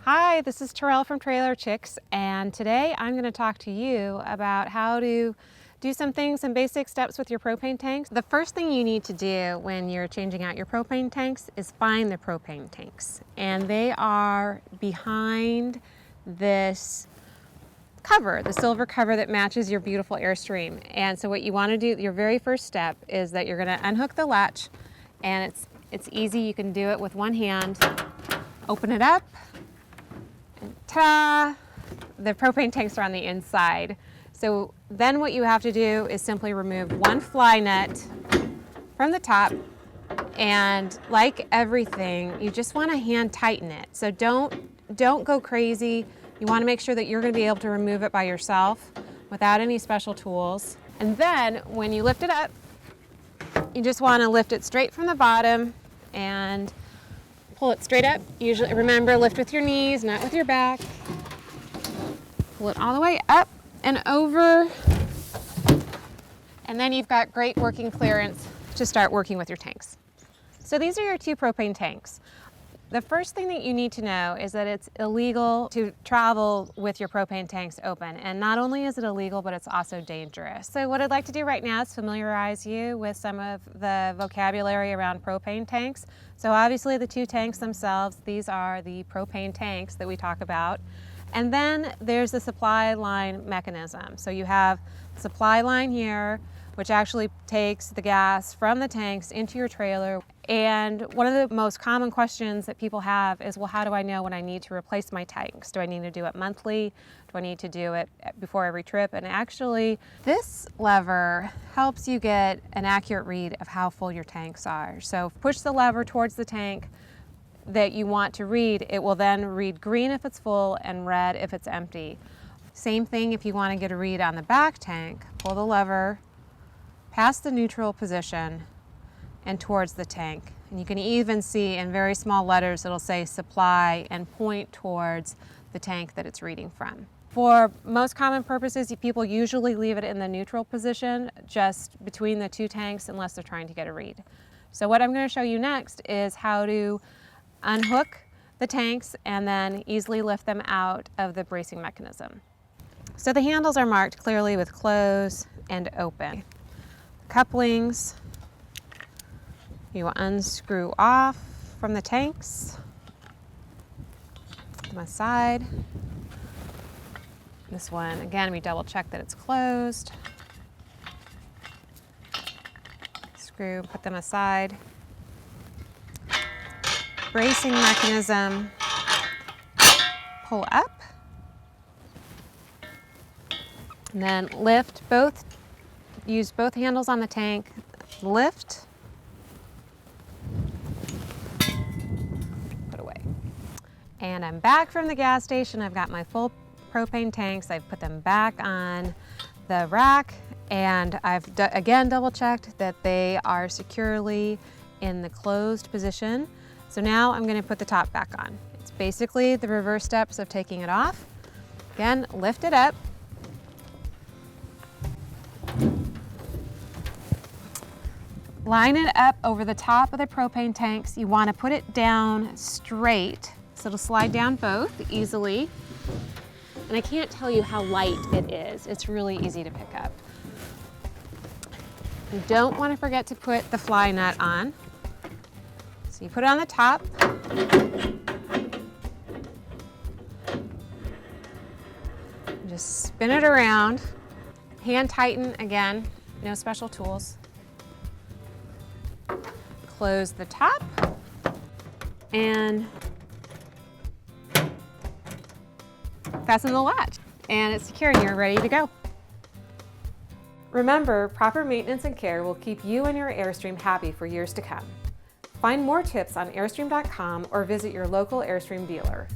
Hi, this is Toril from CleverChix, and today I'm going to talk to you about how to do some basic steps with your propane tanks. The first thing you need to do when you're changing out your propane tanks is find the propane tanks, and they are behind this cover, the silver cover that matches your beautiful Airstream. And so what you want to do, your very first step, is that you're going to unhook the latch, and it's easy. You can do it with one hand. Open it up. Ta-da! The propane tanks are on the inside. So then what you have to do is simply remove one fly nut from the top, and like everything, you just want to hand tighten it. So don't go crazy. You want to make sure that you're going to be able to remove it by yourself without any special tools. And then when you lift it up, you just want to lift it straight from the bottom and pull it straight up. Usually, remember, lift with your knees, not with your back. Pull it all the way up and over. And then you've got great working clearance to start working with your tanks. So these are your two propane tanks. The first thing that you need to know is that it's illegal to travel with your propane tanks open. And not only is it illegal, but it's also dangerous. So what I'd like to do right now is familiarize you with some of the vocabulary around propane tanks. So obviously the two tanks themselves, these are the propane tanks that we talk about. And then there's the supply line mechanism. So you have the supply line here, which actually takes the gas from the tanks into your trailer. And one of the most common questions that people have is, well, how do I know when I need to replace my tanks? Do I need to do it monthly? Do I need to do it before every trip? And actually, this lever helps you get an accurate read of how full your tanks are. So push the lever towards the tank that you want to read. It will then read green if it's full and red if it's empty. Same thing if you want to get a read on the back tank. Pull the lever past the neutral position and towards the tank. And you can even see in very small letters it'll say supply and point towards the tank that it's reading from. For most common purposes, people usually leave it in the neutral position just between the two tanks unless they're trying to get a read. So what I'm going to show you next is how to unhook the tanks and then easily lift them out of the bracing mechanism. So the handles are marked clearly with close and open. Couplings, you unscrew off from the tanks, put them aside. This one, again, we double check that it's closed. Screw, put them aside. Bracing mechanism, pull up, and then lift both. Use both handles on the tank, lift, put away. And I'm back from the gas station. I've got my full propane tanks. I've put them back on the rack, and I've again double checked that they are securely in the closed position. So now I'm going to put the top back on. It's basically the reverse steps of taking it off. Again, lift it up. Line it up over the top of the propane tanks. You want to put it down straight so it'll slide down both easily. And I can't tell you how light it is. It's really easy to pick up. You don't want to forget to put the fly nut on. So you put it on the top. Just spin it around. Hand tighten again, no special tools. Close the top and fasten the latch, and it's secure and you're ready to go. Remember, proper maintenance and care will keep you and your Airstream happy for years to come. Find more tips on Airstream.com or visit your local Airstream dealer.